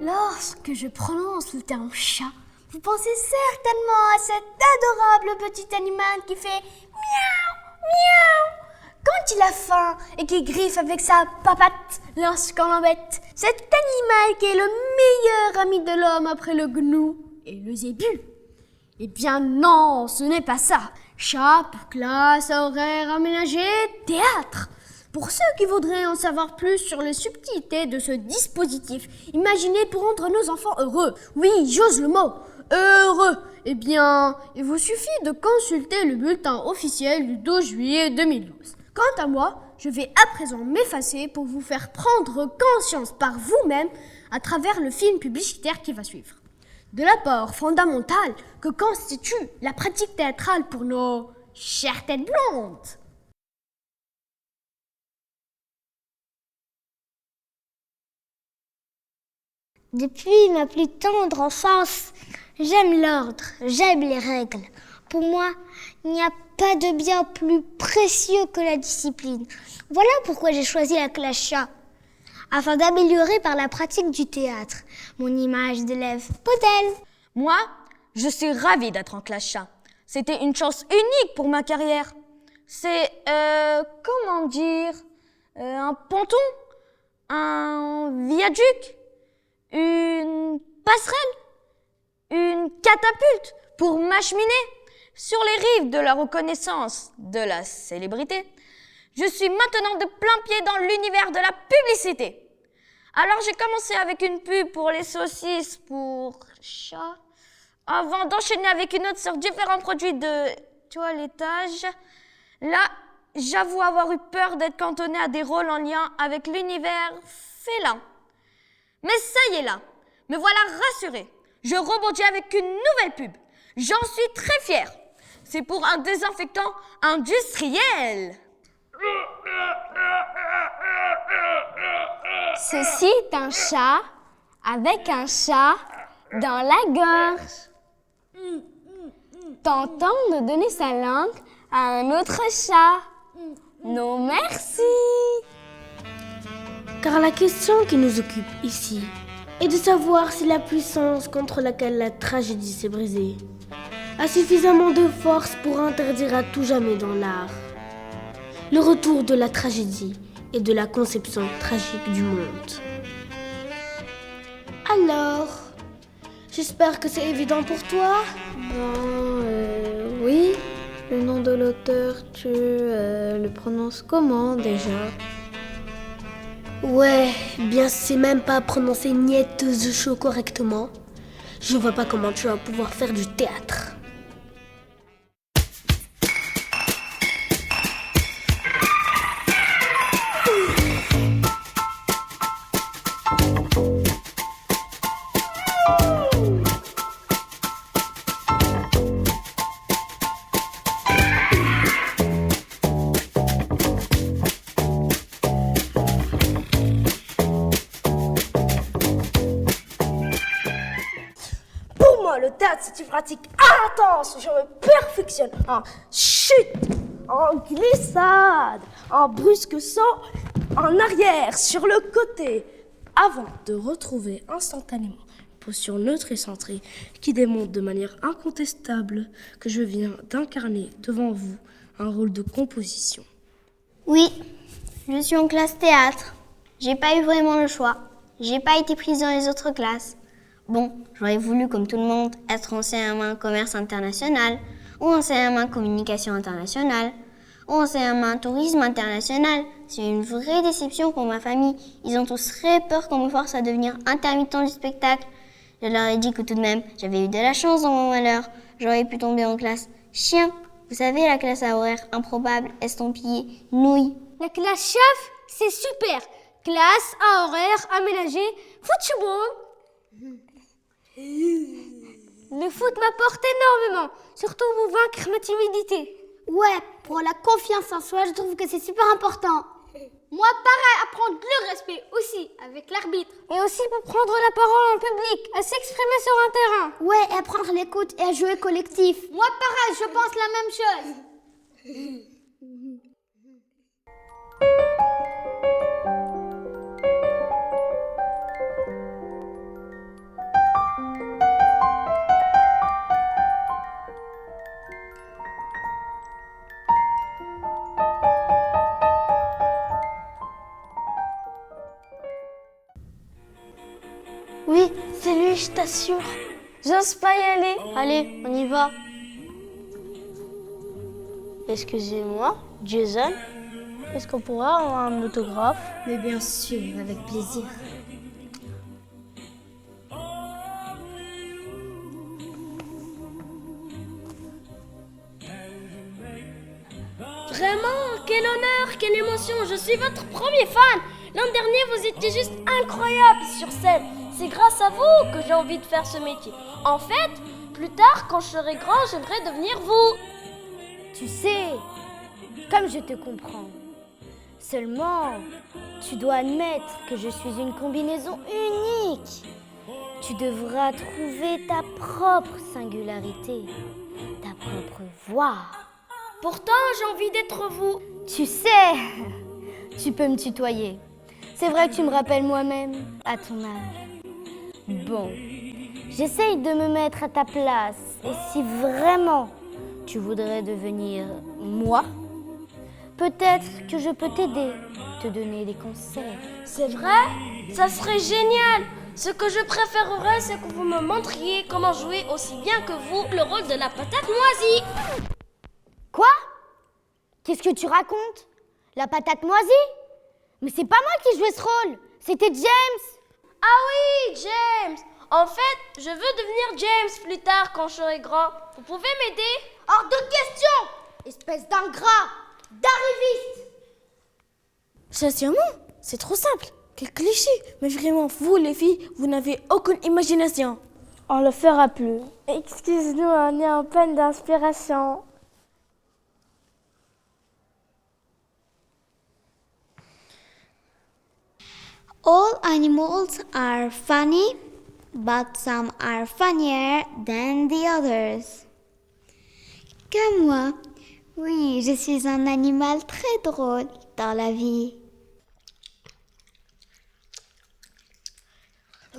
Lorsque je prononce le terme chat, vous pensez certainement à cet adorable petit animal qui fait miaou, miaou quand il a faim et qui griffe avec sa papate lorsqu'on l'embête. Cet animal qui est le meilleur ami de l'homme après le gnou et le zébu. Eh bien non, ce n'est pas ça. Chat pour classe, horaire aménagé, théâtre. Pour ceux qui voudraient en savoir plus sur les subtilités de ce dispositif imaginé pour rendre nos enfants heureux, oui, j'ose le mot, heureux, eh bien, il vous suffit de consulter le bulletin officiel du 12 juillet 2012. Quant à moi, je vais à présent m'effacer pour vous faire prendre conscience par vous-même à travers le film publicitaire qui va suivre. De l'apport fondamental que constitue la pratique théâtrale pour nos chères têtes blondes. Depuis ma plus tendre enfance, j'aime l'ordre, j'aime les règles. Pour moi, il n'y a pas de bien plus précieux que la discipline. Voilà pourquoi j'ai choisi la classe chat, afin d'améliorer par la pratique du théâtre mon image d'élève modèle. Moi, je suis ravie d'être en classe chat. C'était une chance unique pour ma carrière. C'est, comment dire, un ponton, un viaduc, une passerelle, une catapulte pour m'acheminer sur les rives de la reconnaissance de la célébrité. Je suis maintenant de plein pied dans l'univers de la publicité. Alors j'ai commencé avec une pub pour les saucisses pour chat, avant d'enchaîner avec une autre sur différents produits de toilettage. Là, j'avoue avoir eu peur d'être cantonnée à des rôles en lien avec l'univers félin. Mais ça y est là, me voilà rassurée. Je rebondis avec une nouvelle pub. J'en suis très fière. C'est pour un désinfectant industriel. Ceci est un chat avec un chat dans la gorge, tentant de donner sa langue à un autre chat. Non merci. Car la question qui nous occupe ici est de savoir si la puissance contre laquelle la tragédie s'est brisée a suffisamment de force pour interdire à tout jamais dans l'art le retour de la tragédie et de la conception tragique du monde. Alors, j'espère que c'est évident pour toi. Oui. Le nom de l'auteur, tu le prononces comment déjà? Ouais, bien c'est même pas prononcer Niet the Show correctement. Je vois pas comment tu vas pouvoir faire du théâtre. Le théâtre, c'est une pratique intense. Je me perfectionne en chute, en glissade, en brusque saut, en arrière, sur le côté, avant de retrouver instantanément une posture neutre et centrée qui démontre de manière incontestable que je viens d'incarner devant vous un rôle de composition. Oui, je suis en classe théâtre. J'ai pas eu vraiment le choix. J'ai pas été prise dans les autres classes. Bon, j'aurais voulu, comme tout le monde, être enseignant commerce international, ou enseignant communication internationale, ou enseignant tourisme international. C'est une vraie déception pour ma famille. Ils ont tous très peur qu'on me force à devenir intermittent du spectacle. Je leur ai dit que tout de même, j'avais eu de la chance dans mon malheur. J'aurais pu tomber en classe chien. Vous savez, la classe à horaire improbable, estampillé, nouille. La classe chef, c'est super. Classe à horaire aménagé, football. Le foot m'apporte énormément, surtout pour vaincre ma timidité. Ouais, pour la confiance en soi, je trouve que c'est super important. Moi, pareil, apprendre le respect aussi avec l'arbitre. Et aussi pour prendre la parole en public, à s'exprimer sur un terrain. Ouais, et apprendre l'écoute et à jouer collectif. Moi, pareil, je pense la même chose. Oui, c'est lui, je t'assure. J'ose pas y aller. Allez, on y va. Excusez-moi, Jason, est-ce qu'on pourra avoir un autographe? Mais bien sûr, avec plaisir. Vraiment, quel honneur, quelle émotion, je suis votre premier fan. L'an dernier, vous étiez juste incroyable sur scène. C'est grâce à vous que j'ai envie de faire ce métier. En fait, plus tard, quand je serai grand, j'aimerais devenir vous. Tu sais, comme je te comprends. Seulement, tu dois admettre que je suis une combinaison unique. Tu devras trouver ta propre singularité, ta propre voix. Pourtant, j'ai envie d'être vous. Tu sais, tu peux me tutoyer. C'est vrai que tu me rappelles moi-même à ton âge. Bon, j'essaye de me mettre à ta place. Et si vraiment tu voudrais devenir moi, peut-être que je peux t'aider, te donner des conseils. C'est vrai? Ça serait génial. Ce que je préférerais, c'est que vous me montriez comment jouer aussi bien que vous le rôle de la patate moisie. Quoi? Qu'est-ce que tu racontes? La patate moisie? Mais c'est pas moi qui jouais ce rôle, c'était James. Ah oui, James. En fait, je veux devenir James plus tard quand je serai grand. Vous pouvez m'aider? Hors de question! Espèce d'ingrat, d'arriviste! Sincèrement, c'est trop simple. Quel cliché. Mais vraiment, vous les filles, vous n'avez aucune imagination. On le fera plus. Excuse-nous, on est en panne d'inspiration. All animals are funny, but some are funnier than the others. Comme moi, oui, je suis un animal très drôle dans la vie.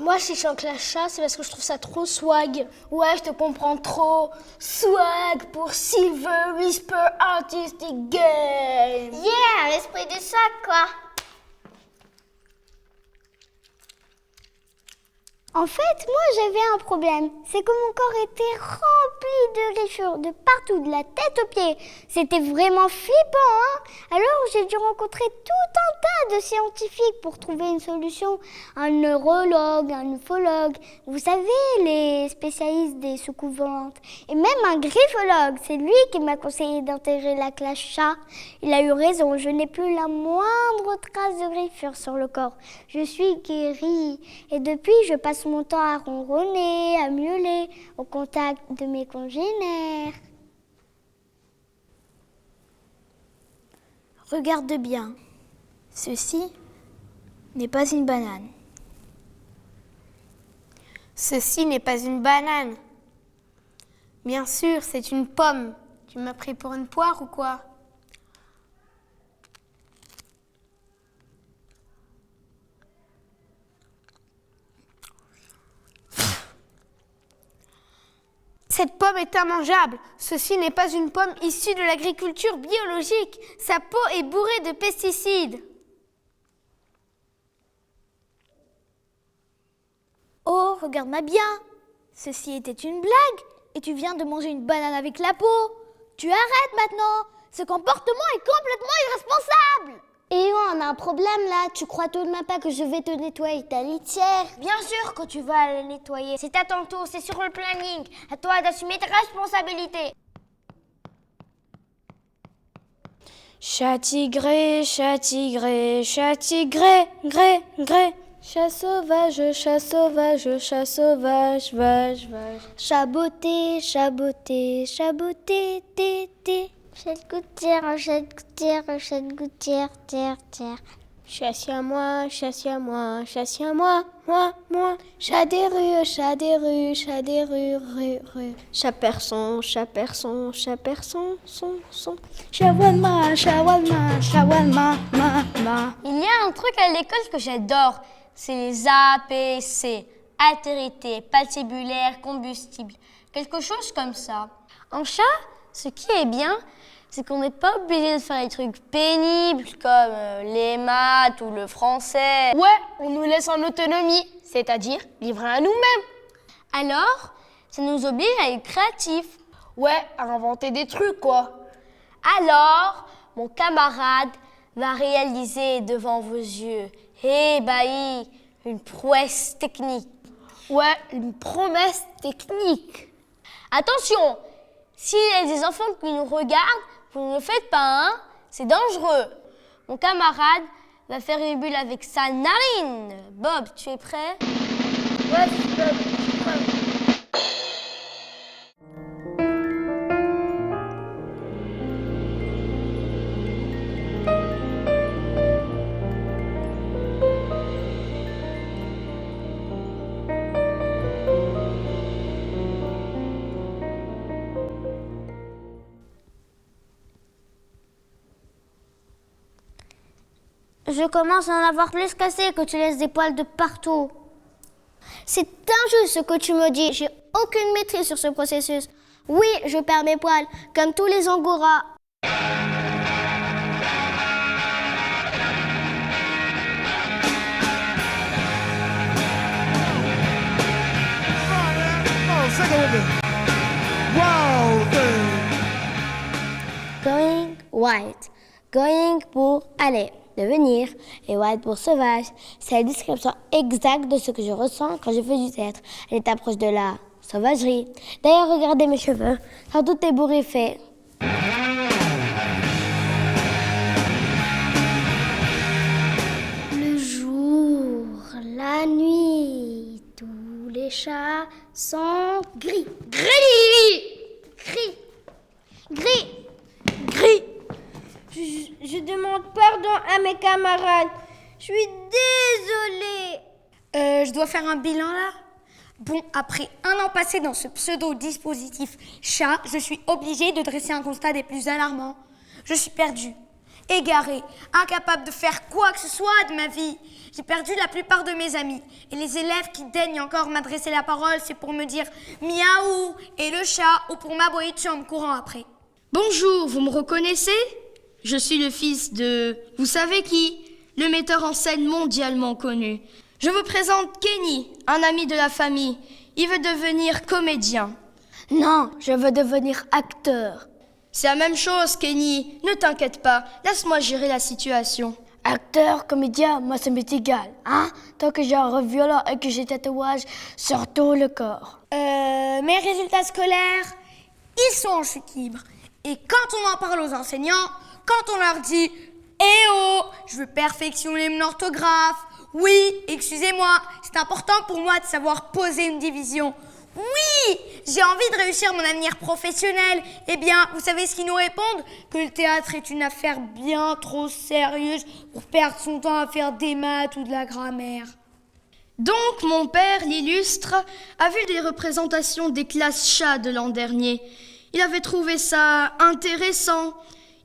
Moi, si je chante la chasse, c'est parce que je trouve ça trop swag. Ouais, je te comprends trop. Swag pour Silver Whisper Artistic Game. Yeah, l'esprit du sac, quoi. En fait, moi, j'avais un problème. C'est que mon corps était rempli de griffures de partout, de la tête aux pieds. C'était vraiment flippant, hein. Alors, j'ai dû rencontrer tout un tas de scientifiques pour trouver une solution. Un neurologue, un ufologue, vous savez, les spécialistes des soucoupes volantes. Et même un griffologue. C'est lui qui m'a conseillé d'intégrer la classe chat. Il a eu raison, je n'ai plus la moindre trace de griffure sur le corps. Je suis guérie. Et depuis, je passe mon temps à ronronner, à miauler, au contact de mes congénères. Regarde bien. Ceci n'est pas une banane. Ceci n'est pas une banane. Bien sûr, c'est une pomme. Tu m'as pris pour une poire ou quoi? Cette pomme est immangeable. Ceci n'est pas une pomme issue de l'agriculture biologique. Sa peau est bourrée de pesticides. Oh, regarde-moi bien. Ceci était une blague et tu viens de manger une banane avec la peau. Tu arrêtes maintenant. Ce comportement est complètement irresponsable. Et on a un problème là. Tu crois tout de même pas que je vais te nettoyer ta litière? Bien sûr que tu vas la nettoyer. C'est à ton tour, c'est sur le planning. À toi d'assumer tes responsabilités. Chat tigré, chat tigré, chat tigré, gré, gré. Chat sauvage, chat sauvage, chat sauvage, vache, vache. Chaboté, chaboté, chaboté, té, té. Chat gouttière, chat gouttière, chat gouttière, terre, terre. Chassia moi, chassia moi, chassia moi, moi. Chat des rues, chat des rues, chat des rues, rue. Chat person, son. Shawarma, ma. Il y a un truc à l'école que j'adore, c'est les APC, altérité, patibulaire, combustible, quelque chose comme ça. En chat, ce qui est bien, c'est qu'on n'est pas obligé de faire des trucs pénibles comme les maths ou le français. Ouais, on nous laisse en autonomie, c'est-à-dire livrés à nous-mêmes. Alors, ça nous oblige à être créatifs. Ouais, à inventer des trucs, quoi. Alors, mon camarade va réaliser devant vos yeux, ébahis, une prouesse technique. Ouais, une promesse technique. Attention, s'il y a des enfants qui nous regardent, vous ne le faites pas, hein? C'est dangereux. Mon camarade va faire une bulle avec sa narine. Bob, tu es prêt? Ouais, Bob, je suis prêt. Je commence à en avoir plus qu'assez que tu laisses des poils de partout. C'est injuste ce que tu me dis. J'ai aucune maîtrise sur ce processus. Oui, je perds mes poils, comme tous les angoras. Going white. Going pour aller, devenir, et white pour sauvage. C'est la description exacte de ce que je ressens quand je fais du théâtre. Elle est approche de la sauvagerie. D'ailleurs, regardez mes cheveux, sont tout ébouriffés. Le jour, la nuit, tous les chats sont gris. Gris! Gris! Gris! Gris! Je demande pardon à mes camarades. Je suis désolée. Je dois faire un bilan là? Bon, après un an passé dans ce pseudo-dispositif chat, je suis obligée de dresser un constat des plus alarmants. Je suis perdue, égarée, incapable de faire quoi que ce soit de ma vie. J'ai perdu la plupart de mes amis. Et les élèves qui daignent encore m'adresser la parole, c'est pour me dire miaou et le chat ou pour m'aboyer dessus en me courant après. Bonjour, vous me reconnaissez? Je suis le fils de... Vous savez qui? Le metteur en scène mondialement connu. Je vous présente Kenny, un ami de la famille. Il veut devenir comédien. Non, je veux devenir acteur. C'est la même chose, Kenny. Ne t'inquiète pas, laisse-moi gérer la situation. Acteur, comédien, moi ça m'est égal, hein? Tant que j'ai un rêve violent et que j'ai tatouage sur tout le corps. Mes résultats scolaires, ils sont en chute libre. Et quand on en parle aux enseignants, quand on leur dit « Eh oh, je veux perfectionner mon orthographe. Oui, excusez-moi, c'est important pour moi de savoir poser une division. Oui, j'ai envie de réussir mon avenir professionnel. » Eh bien, vous savez ce qu'ils nous répondent? Que le théâtre est une affaire bien trop sérieuse pour perdre son temps à faire des maths ou de la grammaire. Donc, mon père, l'illustre, a vu des représentations des classes chats de l'an dernier. Il avait trouvé ça intéressant.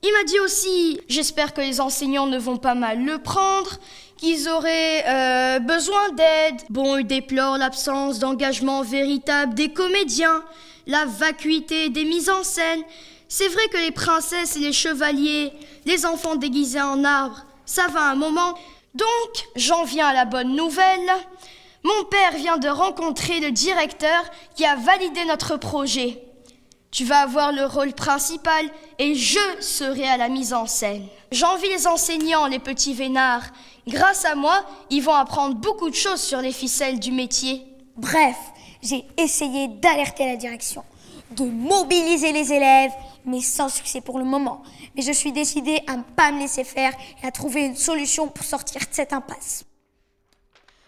Il m'a dit aussi, j'espère que les enseignants ne vont pas mal le prendre, qu'ils auraient besoin d'aide. Bon, il déplore l'absence d'engagement véritable des comédiens, la vacuité des mises en scène. C'est vrai que les princesses et les chevaliers, les enfants déguisés en arbres, ça va un moment. Donc, j'en viens à la bonne nouvelle. Mon père vient de rencontrer le directeur qui a validé notre projet. Tu vas avoir le rôle principal et je serai à la mise en scène. J'envie les enseignants, les petits vénards. Grâce à moi, ils vont apprendre beaucoup de choses sur les ficelles du métier. Bref, j'ai essayé d'alerter la direction, de mobiliser les élèves, mais sans succès pour le moment. Mais je suis décidée à ne pas me laisser faire et à trouver une solution pour sortir de cette impasse.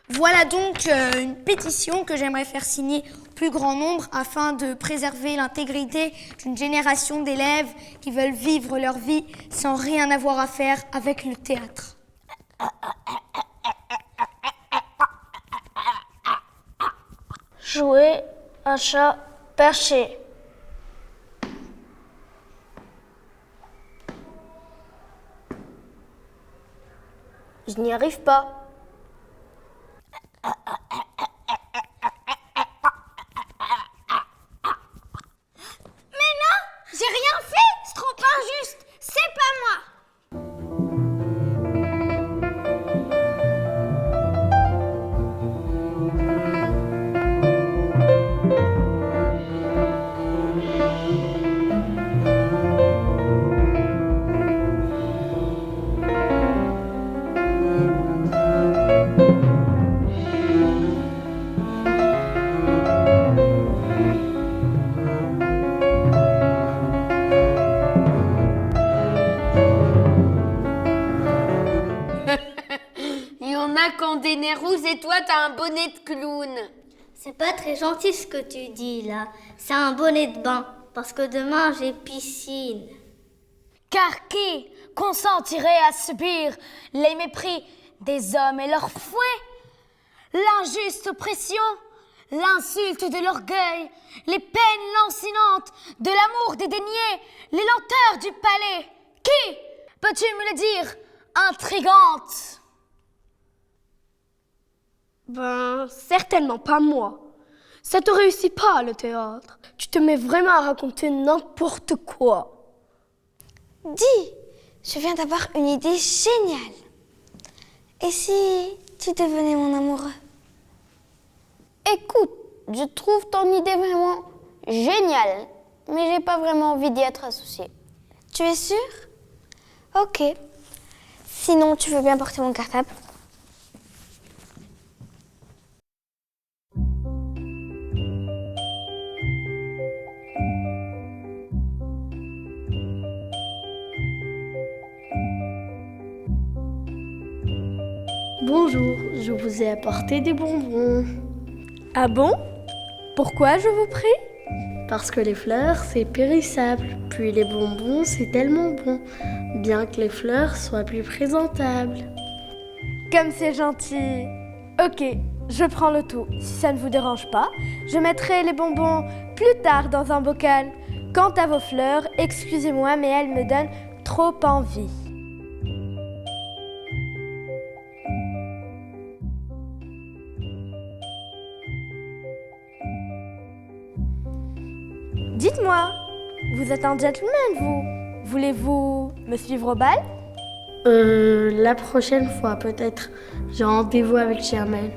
Voilà donc une pétition que j'aimerais faire signer au plus grand nombre afin de préserver l'intégrité d'une génération d'élèves qui veulent vivre leur vie sans rien avoir à faire avec le théâtre. Jouer un chat perché. Je n'y arrive pas. J'ai rien fait, c'est trop injuste, c'est pas moi. Il y en a qui ont des nez rouges et toi t'as un bonnet de clown. C'est pas très gentil ce que tu dis là. C'est un bonnet de bain. Parce que demain j'ai piscine. Car qui consentirait à subir les mépris des hommes et leurs fouets, l'injuste oppression, l'insulte de l'orgueil, les peines lancinantes de l'amour dédaigné, les lenteurs du palais? Qui, peux-tu me le dire, intrigante? Ben, certainement pas moi. Ça te réussit pas, le théâtre. Tu te mets vraiment à raconter n'importe quoi. Dis, je viens d'avoir une idée géniale. Et si tu devenais mon amoureux? Écoute, je trouve ton idée vraiment géniale, mais j'ai pas vraiment envie d'y être associée. Tu es sûre? Ok. Sinon, tu veux bien porter mon cartable? Bonjour, je vous ai apporté des bonbons. Ah bon? Pourquoi, je vous prie? Parce que les fleurs, c'est périssable. Puis les bonbons, c'est tellement bon. Bien que les fleurs soient plus présentables. Comme c'est gentil. Ok, je prends le tout. Si ça ne vous dérange pas, je mettrai les bonbons plus tard dans un bocal. Quant à vos fleurs, excusez-moi, mais elles me donnent trop envie. Dites-moi, vous êtes un gentleman, vous? Voulez-vous me suivre au bal? La prochaine fois, peut-être. J'ai rendez-vous avec Germaine.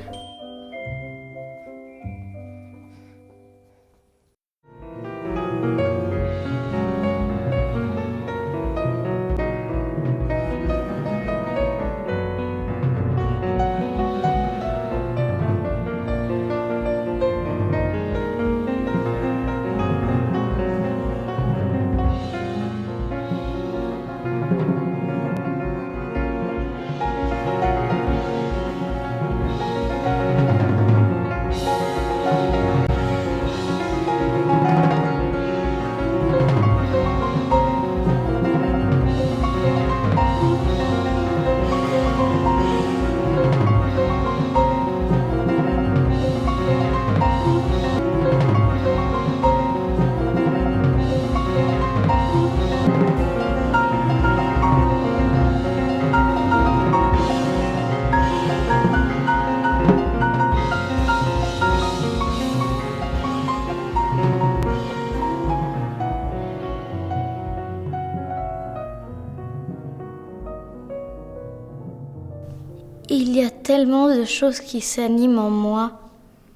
Il y a tellement de choses qui s'animent en moi,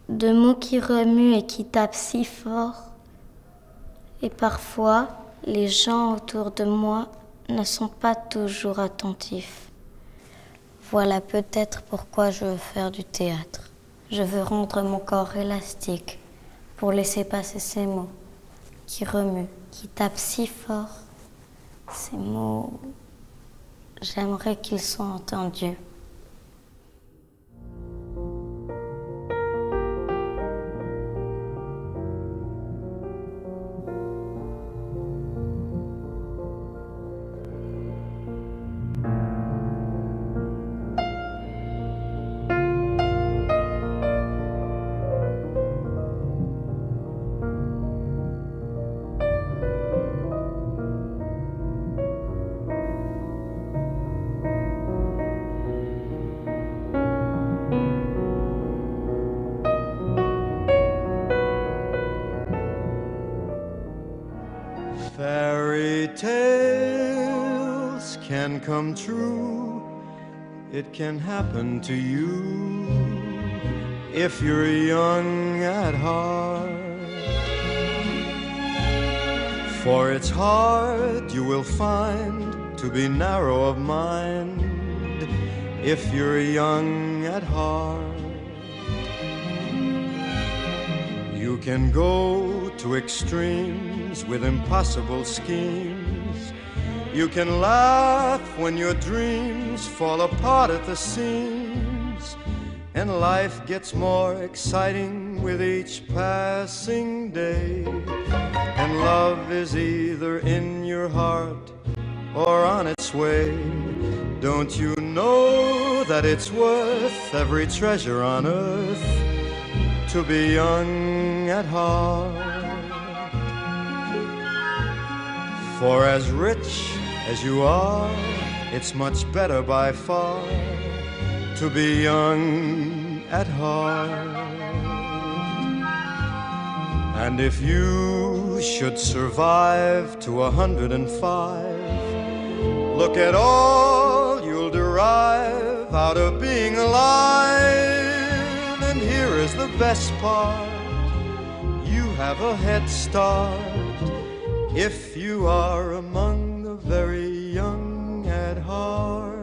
de mots qui remuent et qui tapent si fort. Et parfois, les gens autour de moi ne sont pas toujours attentifs. Voilà peut-être pourquoi je veux faire du théâtre. Je veux rendre mon corps élastique pour laisser passer ces mots qui remuent, qui tapent si fort. Ces mots, j'aimerais qu'ils soient entendus. tales can come true. It can happen to you if you're young at heart. For it's hard, you will find, to be narrow of mind if you're young at heart. You can go to extremes with impossible schemes. You can laugh when your dreams fall apart at the seams. And life gets more exciting with each passing day. And love is either in your heart or on its way. Don't you know that it's worth every treasure on earth to be young at heart? For as rich as you are, it's much better by far to be young at heart. And if you should survive to 105, look at all you'll derive out of being alive. And here is the best part, you have a head start if you are among the very young at heart.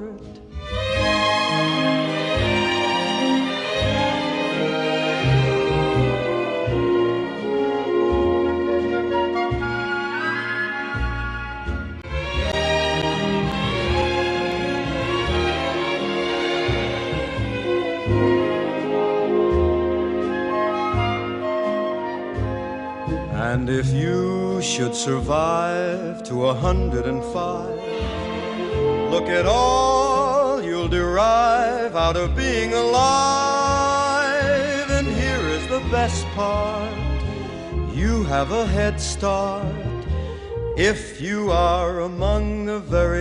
And if you should survive to 105, look at all you'll derive out of being alive. And here is the best part, you have a head start if you are among the very